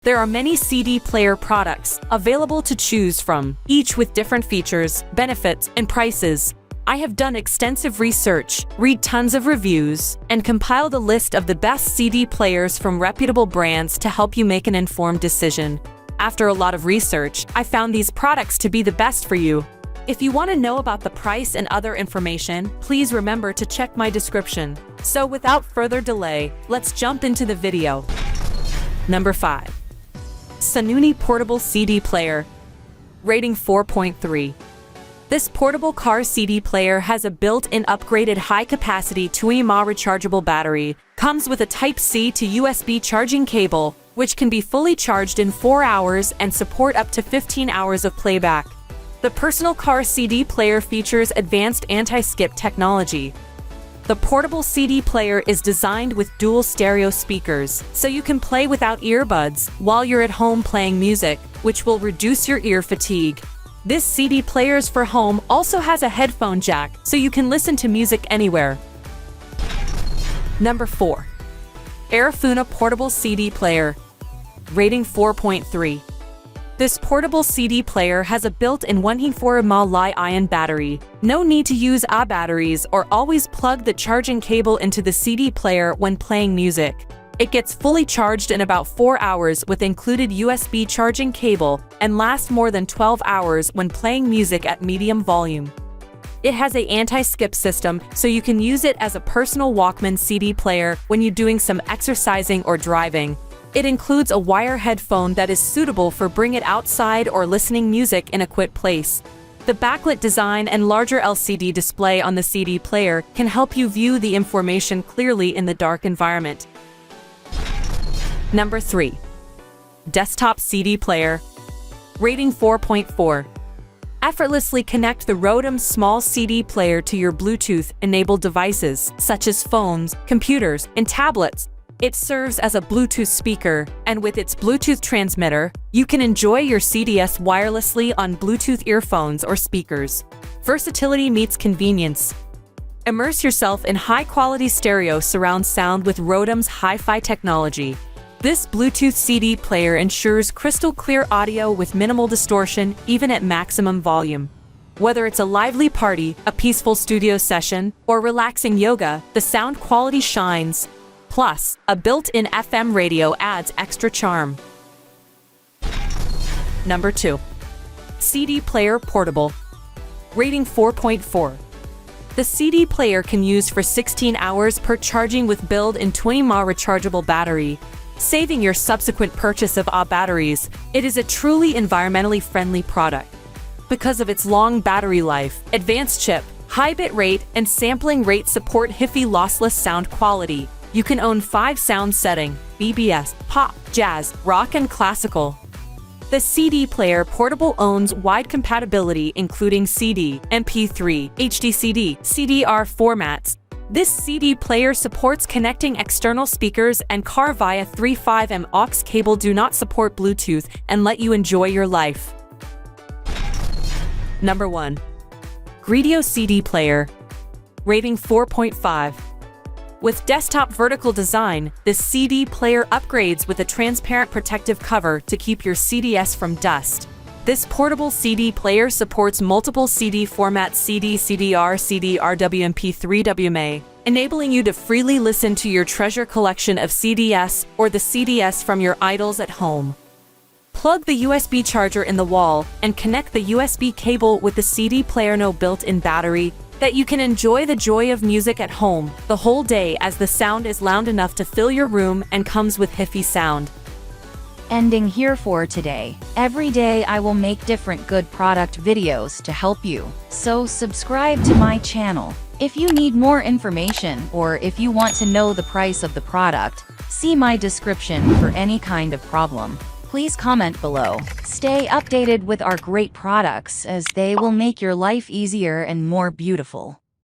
There are many CD player products available to choose from, each with different features, benefits, and prices. I have done extensive research, read tons of reviews, and compiled a list of the best CD players from reputable brands to help you make an informed decision. After a lot of research, I found these products to be the best for you. If you want to know about the price and other information, please remember to check my description. So without further delay, let's jump into the video. Number 5. Soni Portable CD Player. Rating 4.3. This portable car CD player has a built-in upgraded high-capacity 2 mAh rechargeable battery, comes with a Type-C to USB charging cable, which can be fully charged in 4 hours and support up to 15 hours of playback. The personal car CD player features advanced anti-skip technology. The portable CD player is designed with dual stereo speakers, so you can play without earbuds while you're at home playing music, which will reduce your ear fatigue. This CD players for home also has a headphone jack, so you can listen to music anywhere. Number 4. Airuna Portable CD Player. Rating 4.3. This portable CD player has a built-in 1.4 mAh Li-ion battery. No need to use AA batteries or always plug the charging cable into the CD player when playing music. It gets fully charged in about 4 hours with included USB charging cable and lasts more than 12 hours when playing music at medium volume. It has an anti-skip system, so you can use it as a personal Walkman CD player when you're doing some exercising or driving. It includes a wire headphone that is suitable for bring it outside or listening music in a quiet place. The backlit design and larger LCD display on the CD player can help you view the information clearly in the dark environment. Number 3. Desktop CD Player. Rating 4.4. Effortlessly connect the RODM small CD player to your Bluetooth-enabled devices, such as phones, computers, and tablets. It serves as a Bluetooth speaker, and with its Bluetooth transmitter, you can enjoy your CDs wirelessly on Bluetooth earphones or speakers. Versatility meets convenience. Immerse yourself in high-quality stereo surround sound with RODM's hi-fi technology. This Bluetooth CD player ensures crystal-clear audio with minimal distortion, even at maximum volume. Whether it's a lively party, a peaceful studio session, or relaxing yoga, the sound quality shines. Plus, a built-in FM radio adds extra charm. Number 2. CD Player Portable. Rating 4.4. The CD player can use for 16 hours per charging with built-in 2 mAh rechargeable battery, saving your subsequent purchase of AA batteries. It is a truly environmentally friendly product. Because of its long battery life, advanced chip, high bit rate, and sampling rate support HiFi lossless sound quality. You can own 5 sound setting: BBS, pop, jazz, rock, and classical. The CD player portable owns wide compatibility including CD, MP3, HD-CD, CDR formats. This CD player supports connecting external speakers and car via 3.5mm aux cable. Do not support Bluetooth and let you enjoy your life. Number 1. Greedio CD Player. Rating 4.5. With desktop vertical design, this CD player upgrades with a transparent protective cover to keep your CDs from dust. This portable CD player supports multiple CD formats: CD, CDR, CD-RW, MP3, WMA, enabling you to freely listen to your treasure collection of CDs or the CDs from your idols at home. Plug the USB charger in the wall and connect the USB cable with the CD player. No built-in battery, that you can enjoy the joy of music at home the whole day, as the sound is loud enough to fill your room and comes with HiFi sound. Ending here for today. Every day I will make different good product videos to help you, so subscribe to my channel. If you need more information or if you want to know the price of the product, see my description for any kind of problem. Please comment below. Stay updated with our great products, as they will make your life easier and more beautiful.